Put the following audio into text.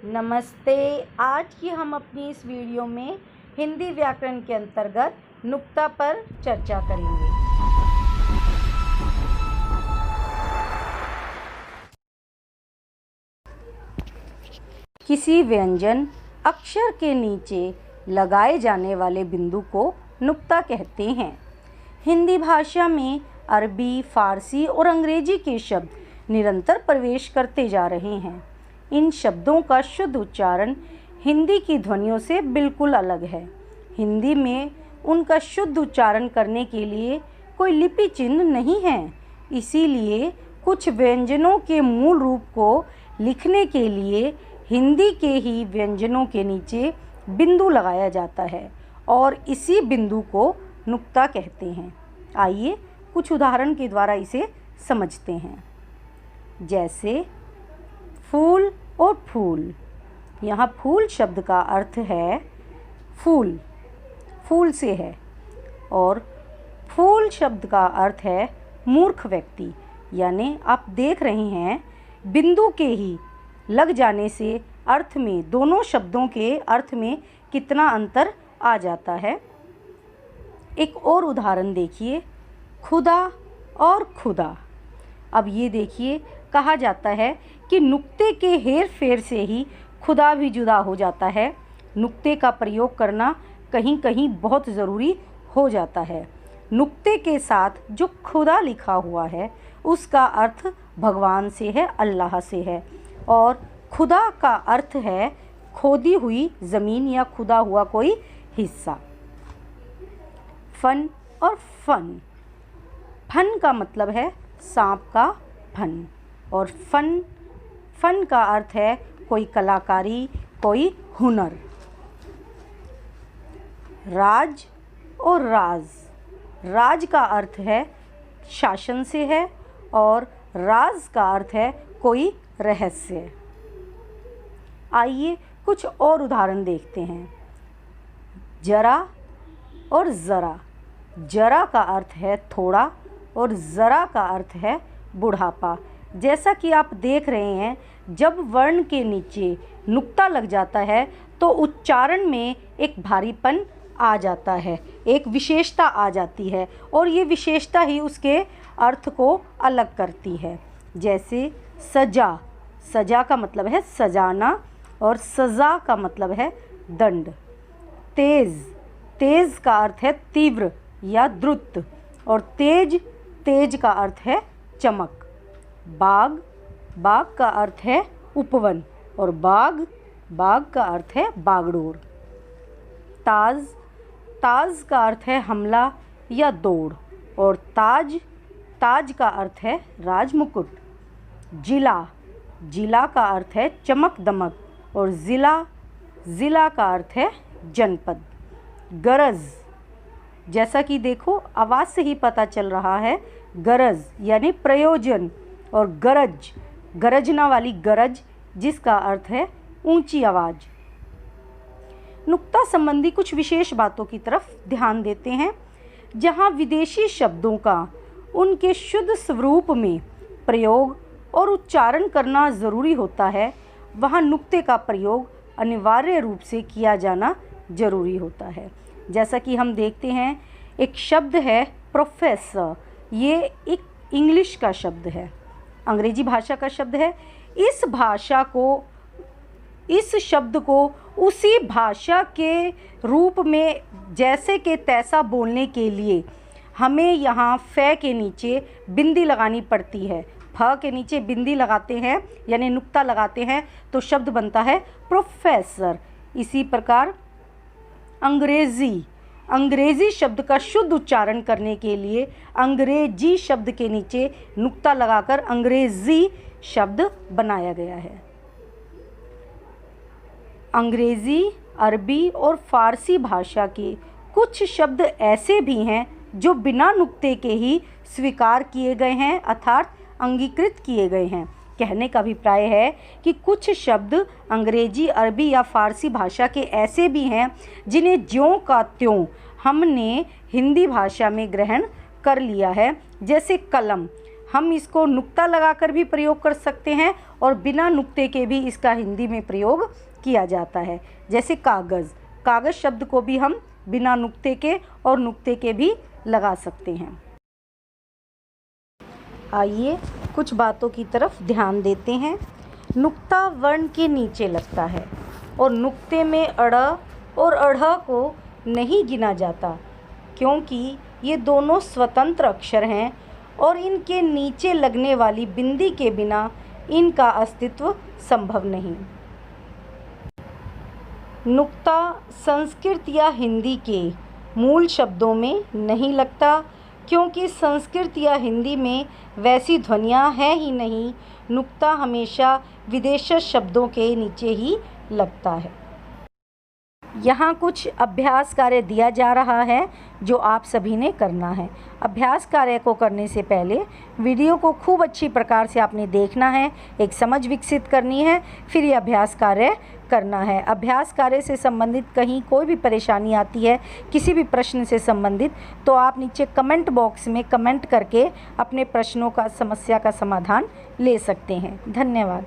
नमस्ते। आज की हम अपनी इस वीडियो में हिंदी व्याकरण के अंतर्गत नुक्ता पर चर्चा करेंगे। किसी व्यंजन अक्षर के नीचे लगाए जाने वाले बिंदु को नुक्ता कहते हैं। हिंदी भाषा में अरबी, फारसी और अंग्रेजी के शब्द निरंतर प्रवेश करते जा रहे हैं। इन शब्दों का शुद्ध उच्चारण हिंदी की ध्वनियों से बिल्कुल अलग है। हिंदी में उनका शुद्ध उच्चारण करने के लिए कोई लिपि चिन्ह नहीं है, इसीलिए कुछ व्यंजनों के मूल रूप को लिखने के लिए हिंदी के ही व्यंजनों के नीचे बिंदु लगाया जाता है और इसी बिंदु को नुक्ता कहते हैं। आइए कुछ उदाहरण के द्वारा इसे समझते हैं। जैसे फूल और फूल। यहाँ फूल शब्द का अर्थ है फूल, फूल से है, और फूल शब्द का अर्थ है मूर्ख व्यक्ति। यानी आप देख रहे हैं बिंदु के ही लग जाने से अर्थ में, दोनों शब्दों के अर्थ में कितना अंतर आ जाता है। एक और उदाहरण देखिए, खुदा और खुदा। अब ये देखिए, कहा जाता है कि नुक्ते के हेर फेर से ही खुदा भी जुदा हो जाता है। नुक्ते का प्रयोग करना कहीं कहीं बहुत ज़रूरी हो जाता है। नुक्ते के साथ जो खुदा लिखा हुआ है उसका अर्थ भगवान से है, अल्लाह से है, और खुदा का अर्थ है खोदी हुई ज़मीन या खुदा हुआ कोई हिस्सा। फन और फन। फन का मतलब है सांप का फन, और फन का अर्थ है कोई कलाकारी, कोई हुनर। राज और राज। राज का अर्थ है शासन से है, और राज का अर्थ है कोई रहस्य। आइए कुछ और उदाहरण देखते हैं। जरा और ज़रा। जरा का अर्थ है थोड़ा और ज़रा का अर्थ है बुढ़ापा। जैसा कि आप देख रहे हैं, जब वर्ण के नीचे नुक्ता लग जाता है तो उच्चारण में एक भारीपन आ जाता है, एक विशेषता आ जाती है, और ये विशेषता ही उसके अर्थ को अलग करती है। जैसे सजा। सजा का मतलब है सजाना, और सज़ा का मतलब है दंड। तेज़। तेज़ का अर्थ है तीव्र या द्रुत, और तेज का अर्थ है चमक। बाग। बाग का अर्थ है उपवन, और बाग का अर्थ है बागडोर। ताज। ताज का अर्थ है हमला या दौड़, और ताज का अर्थ है राजमुकुट। जिला। जिला का अर्थ है चमक दमक, और ज़िला का अर्थ है जनपद। गरज। जैसा कि देखो, आवाज़ से ही पता चल रहा है, गरज यानी प्रयोजन, और गरजना वाली गरज, जिसका अर्थ है ऊंची आवाज़। नुक्ता संबंधी कुछ विशेष बातों की तरफ ध्यान देते हैं। जहाँ विदेशी शब्दों का उनके शुद्ध स्वरूप में प्रयोग और उच्चारण करना ज़रूरी होता है, वहाँ नुक्ते का प्रयोग अनिवार्य रूप से किया जाना ज़रूरी होता है। जैसा कि हम देखते हैं, एक शब्द है प्रोफेसर। ये एक इंग्लिश का शब्द है, अंग्रेजी भाषा का शब्द है। इस शब्द को उसी भाषा के रूप में जैसे के तैसा बोलने के लिए हमें यहाँ फ के नीचे बिंदी लगानी पड़ती है। फ के नीचे बिंदी लगाते हैं यानी नुक्ता लगाते हैं तो शब्द बनता है प्रोफेसर। इसी प्रकार अंग्रेज़ी शब्द का शुद्ध उच्चारण करने के लिए अंग्रेजी शब्द के नीचे नुक्ता लगाकर अंग्रेज़ी शब्द बनाया गया है। अंग्रेज़ी, अरबी और फारसी भाषा के कुछ शब्द ऐसे भी हैं जो बिना नुक्ते के ही स्वीकार किए गए हैं, अर्थात अंगीकृत किए गए हैं। कहने का अभिप्राय है कि कुछ शब्द अंग्रेजी, अरबी या फारसी भाषा के ऐसे भी हैं जिन्हें ज्यों का त्यों हमने हिंदी भाषा में ग्रहण कर लिया है। जैसे कलम। हम इसको नुक्ता लगाकर भी प्रयोग कर सकते हैं और बिना नुक्ते के भी इसका हिंदी में प्रयोग किया जाता है। जैसे कागज़, कागज़ शब्द को भी हम बिना नुक्ते के और नुक्ते के भी लगा सकते हैं। आइए कुछ बातों की तरफ ध्यान देते हैं। नुक्ता वर्ण के नीचे लगता है और नुक्ते में अड़ और अढ़ को नहीं गिना जाता, क्योंकि ये दोनों स्वतंत्र अक्षर हैं और इनके नीचे लगने वाली बिंदी के बिना इनका अस्तित्व संभव नहीं। नुक्ता संस्कृत या हिंदी के मूल शब्दों में नहीं लगता, क्योंकि संस्कृत या हिंदी में वैसी ध्वनियाँ हैं ही नहीं। नुक्ता हमेशा विदेशी शब्दों के नीचे ही लगता है। यहाँ कुछ अभ्यास कार्य दिया जा रहा है जो आप सभी ने करना है। अभ्यास कार्य को करने से पहले वीडियो को खूब अच्छी प्रकार से आपने देखना है, एक समझ विकसित करनी है, फिर ये अभ्यास कार्य करना है। अभ्यास कार्य से संबंधित कहीं कोई भी परेशानी आती है, किसी भी प्रश्न से संबंधित, तो आप नीचे कमेंट बॉक्स में कमेंट करके अपने प्रश्नों का, समस्या का समाधान ले सकते हैं। धन्यवाद।